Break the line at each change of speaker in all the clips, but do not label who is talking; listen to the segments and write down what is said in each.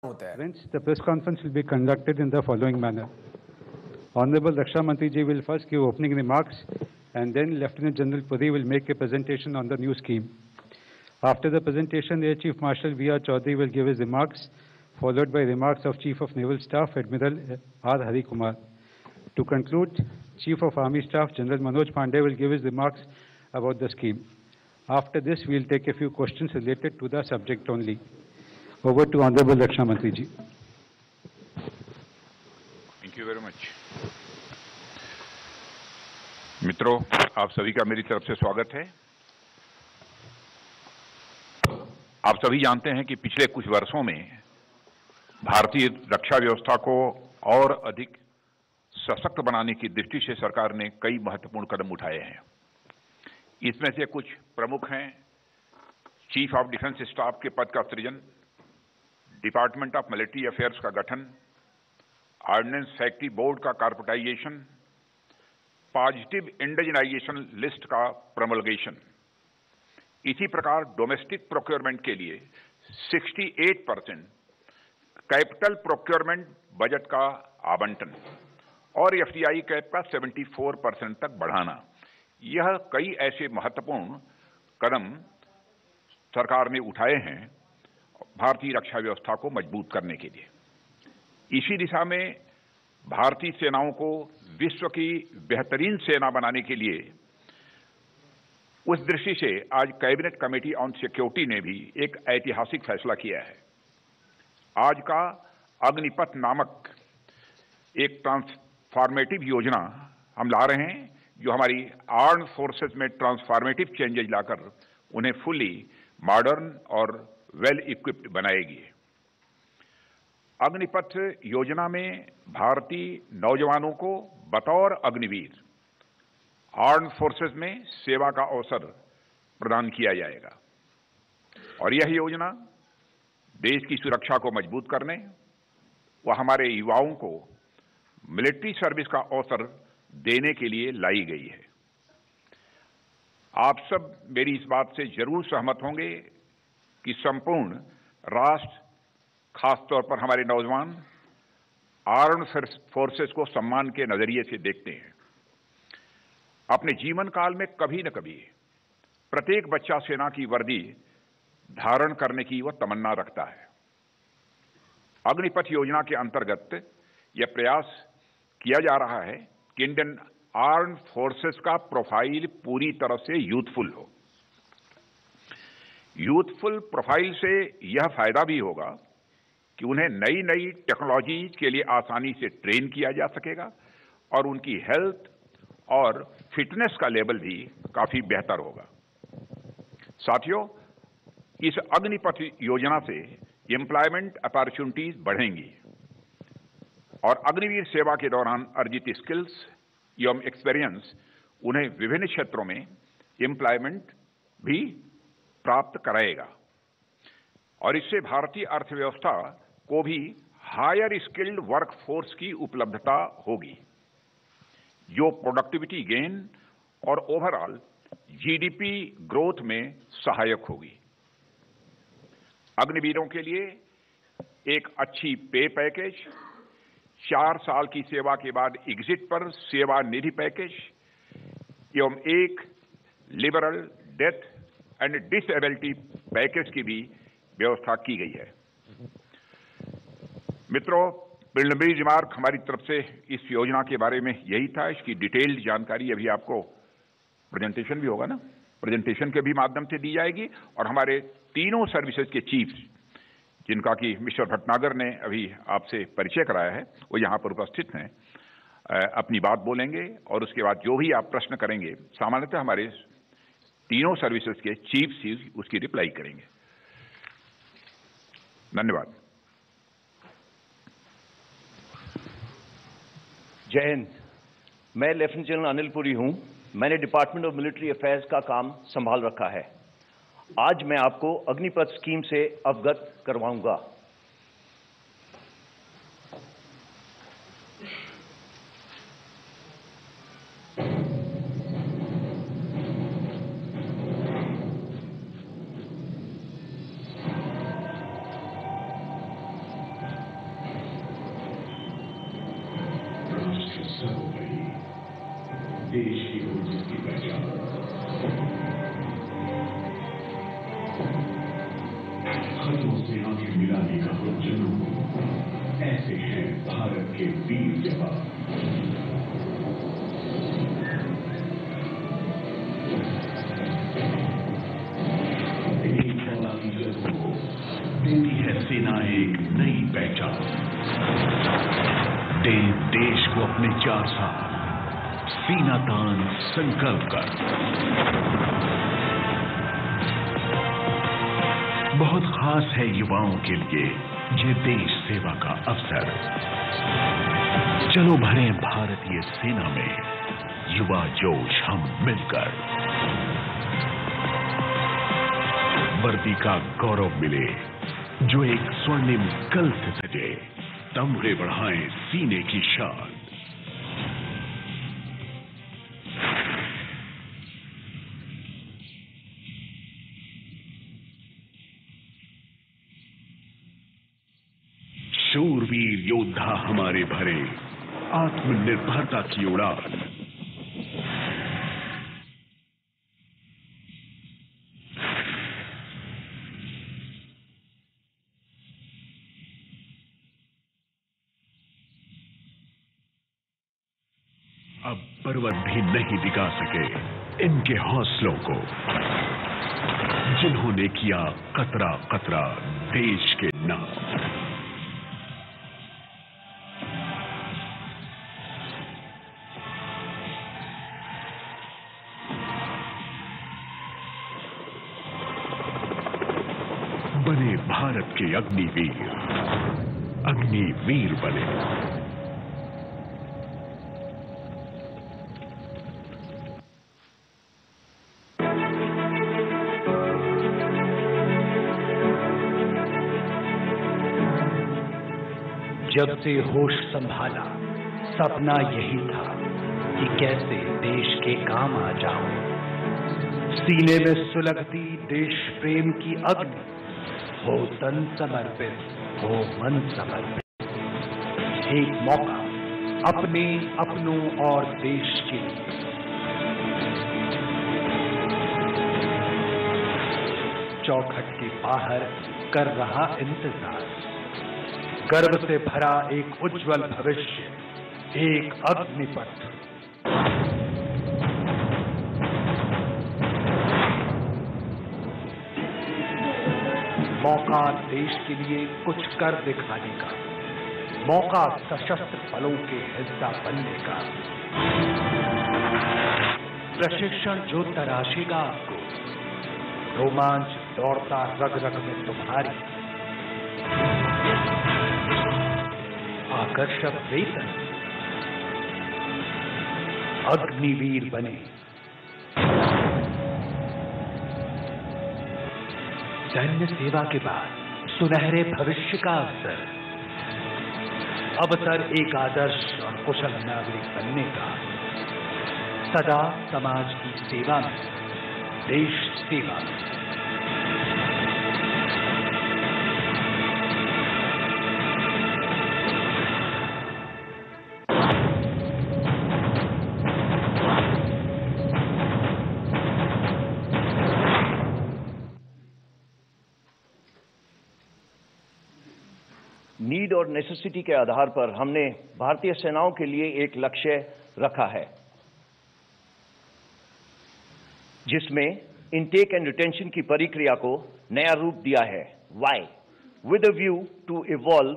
होता है।
Friends, the press conference will be conducted in the following manner. Honorable Raksha Mantri ji will first give opening remarks, and then Lieutenant General Puri will make a presentation on the new scheme. After the presentation, Air Chief Marshal V.R. Chaudhary will give his remarks, followed by remarks of Chief of Naval Staff Admiral R. Hari Kumar. To conclude, Chief of Army Staff General Manoj Pandey will give his remarks about the scheme. After this, we will take a few questions related to the subject only. Over to Honorable Raksha Mantri ji.
Thank you very much. मित्रों, आप सभी का मेरी तरफ से स्वागत है। आप सभी जानते हैं कि पिछले कुछ वर्षों में भारतीय रक्षा व्यवस्था को और अधिक सशक्त बनाने की दृष्टि से सरकार ने कई महत्वपूर्ण कदम उठाए हैं। इसमें से कुछ प्रमुख हैं: चीफ ऑफ डिफेंस स्टाफ के पद का सृजन, डिपार्टमेंट ऑफ मिलिट्री अफेयर्स का गठन, ऑर्डिनेंस फैक्ट्री बोर्ड का कॉर्पोरेटाइजेशन, पॉजिटिव इंडिजिनाइजेशन लिस्ट का प्रमोलगेशन। इसी प्रकार डोमेस्टिक प्रोक्योरमेंट के लिए 68% कैपिटल प्रोक्योरमेंट बजट का आवंटन और एफडीआई कैप का 74% तक बढ़ाना, यह कई ऐसे महत्वपूर्ण कदम सरकार ने उठाए हैं भारतीय रक्षा व्यवस्था को मजबूत करने के लिए। इसी दिशा में भारतीय सेनाओं को विश्व की बेहतरीन सेना बनाने के लिए उस दृष्टि से आज कैबिनेट कमेटी ऑन सिक्योरिटी ने भी एक ऐतिहासिक फैसला किया है। आज का अग्निपथ नामक एक ट्रांसफॉर्मेटिव योजना हम ला रहे हैं, जो हमारी आर्म्ड फोर्सेस में ट्रांसफॉर्मेटिव चेंजेज लाकर उन्हें फुली मॉडर्न और वेल इक्विप्ड बनाएगी। अग्निपथ योजना में भारतीय नौजवानों को बतौर अग्निवीर आर्म्ड फोर्सेस में सेवा का अवसर प्रदान किया जाएगा और यह योजना देश की सुरक्षा को मजबूत करने व हमारे युवाओं को मिलिट्री सर्विस का अवसर देने के लिए लाई गई है। आप सब मेरी इस बात से जरूर सहमत होंगे कि संपूर्ण राष्ट्र, खासतौर पर हमारे नौजवान, आर्म्ड फोर्सेस को सम्मान के नजरिए से देखते हैं। अपने जीवन काल में कभी न कभी प्रत्येक बच्चा सेना की वर्दी धारण करने की वह तमन्ना रखता है। अग्निपथ योजना के अंतर्गत यह प्रयास किया जा रहा है कि इंडियन आर्म्ड फोर्सेस का प्रोफाइल पूरी तरह से यूथफुल हो। यूथफुल प्रोफाइल से यह फायदा भी होगा कि उन्हें नई नई टेक्नोलॉजीज के लिए आसानी से ट्रेन किया जा सकेगा और उनकी हेल्थ और फिटनेस का लेवल भी काफी बेहतर होगा। साथियों, इस अग्निपथ योजना से एम्प्लॉयमेंट अपॉर्चुनिटीज बढ़ेंगी और अग्निवीर सेवा के दौरान अर्जित स्किल्स एवं एक्सपीरियंस उन्हें विभिन्न क्षेत्रों में एम्प्लॉयमेंट भी प्राप्त कराएगा और इससे भारतीय अर्थव्यवस्था को भी हायर स्किल्ड वर्कफोर्स की उपलब्धता होगी, जो प्रोडक्टिविटी गेन और ओवरऑल जीडीपी ग्रोथ में सहायक होगी। अग्निवीरों के लिए एक अच्छी पे पैकेज, 4 साल की सेवा के बाद एग्जिट पर सेवा निधि पैकेज एवं एक liberal death and disability package की भी व्यवस्था की गई है। मित्रों, प्रिलिमिनरी रिमार्क हमारी तरफ से इस योजना के बारे में यही था। इसकी डिटेल्ड जानकारी अभी आपको प्रेजेंटेशन भी होगा ना, प्रेजेंटेशन के भी माध्यम से दी जाएगी और हमारे तीनों सर्विसेज के चीफ्स, जिनका कि मिस्टर भटनागर ने अभी आपसे परिचय कराया है, वो यहाँ पर उपस्थित हैं, अपनी बात बोलेंगे और उसके बाद जो भी आप प्रश्न करेंगे सामान्यतः हमारे तीनों सर्विसेज के चीफ्स ही उसकी रिप्लाई करेंगे। धन्यवाद।
जय हिंद। मैं लेफ्टिनेंट जनरल अनिल पुरी हूं। मैंने डिपार्टमेंट ऑफ मिलिट्री अफेयर्स का काम संभाल रखा है। आज मैं आपको अग्निपथ स्कीम से अवगत करवाऊंगा।
सर्वोपरि देश की हो जिसकी पहचान खतों से आंखें मिलाने का हो जुनून, ऐसे हैं भारत के वीर जवान। एक पौराणिक जगहों को देती है सेना एक नई पहचान। दे देश को अपने 4 साल सीना तान संकल्प कर। बहुत खास है युवाओं के लिए ये देश सेवा का अवसर। चलो भरे भारतीय सेना में युवा जोश हम मिलकर। वर्दी का गौरव मिले जो एक स्वर्णिम कल से सजे, तमगे बढ़ाएं सीने की शान। शूरवीर योद्धा हमारे भरे आत्मनिर्भरता की उड़ान। अब पर्वत भी नहीं दिखा सके इनके हौसलों को, जिन्होंने किया कतरा कतरा देश के नाम। बने भारत के अग्निवीर, अग्निवीर बने।
जब से होश संभाला सपना यही था कि कैसे देश के काम आ जाऊं। सीने में सुलगती देश प्रेम की अग्नि, हो तन समर्पित, हो मन समर्पित। एक मौका अपने, अपनों और देश के लिए। चौखट के बाहर कर रहा इंतजार, गर्व से भरा एक उज्जवल भविष्य, एक अग्निपथ। मौका देश के लिए कुछ कर दिखाने का, मौका सशस्त्र बलों के हिस्सा बनने का। प्रशिक्षण जो तराशेगा आपको, रोमांच दौड़ता रग रग में तुम्हारी। आकर्षक वेतन, अग्निवीर बने। सैन्य सेवा के बाद सुनहरे भविष्य का अवसर, अवसर एक आदर्श और कुशल नागरिक बनने का। सदा समाज की सेवा में, देश सेवा में।
नीड और नेसेसिटी के आधार पर हमने भारतीय सेनाओं के लिए एक लक्ष्य रखा है, जिसमें इनटेक एंड रिटेंशन की प्रक्रिया को नया रूप दिया है। Why? With a view to evolve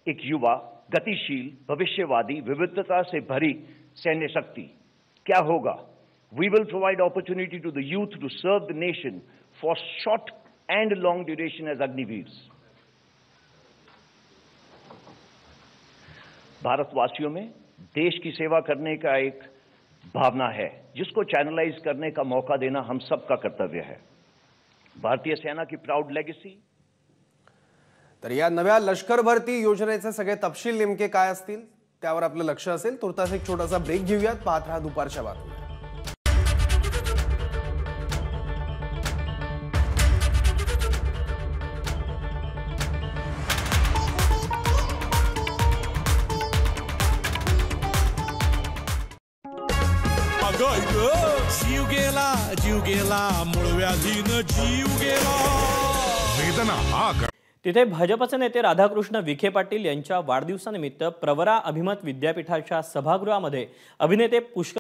एक युवा, गतिशील, भविष्यवादी, विविधता से भरी सैन्य शक्ति। क्या होगा? We will provide opportunity to the youth to serve the nation for short and long duration as Agniveers. भारतवासियों में देश की सेवा करने का एक भावना है, जिसको चैनलाइज करने का मौका देना हम सबका कर्तव्य है। भारतीय सेना की प्राउड लेगेसी।
तर या नव्या लष्कर भरती योजनेचे सगळे तपशील नेमके काय असतील त्यावर आपलं लक्ष असेल। तुर्तास एक छोटासा ब्रेक घेऊयात। पाहत रहा दुपारच्या बातम्या।
काय ग जीव गेला मूळव्याधीनं जीव गेला वेदना हा
तिथे भाजपचे नेते राधाकृष्ण विखे पाटील यांच्या वाढदिवसानिमित्त प्रवरा अभिमत विद्यापीठाच्या सभागृहामध्ये अभिनेते पुष्कर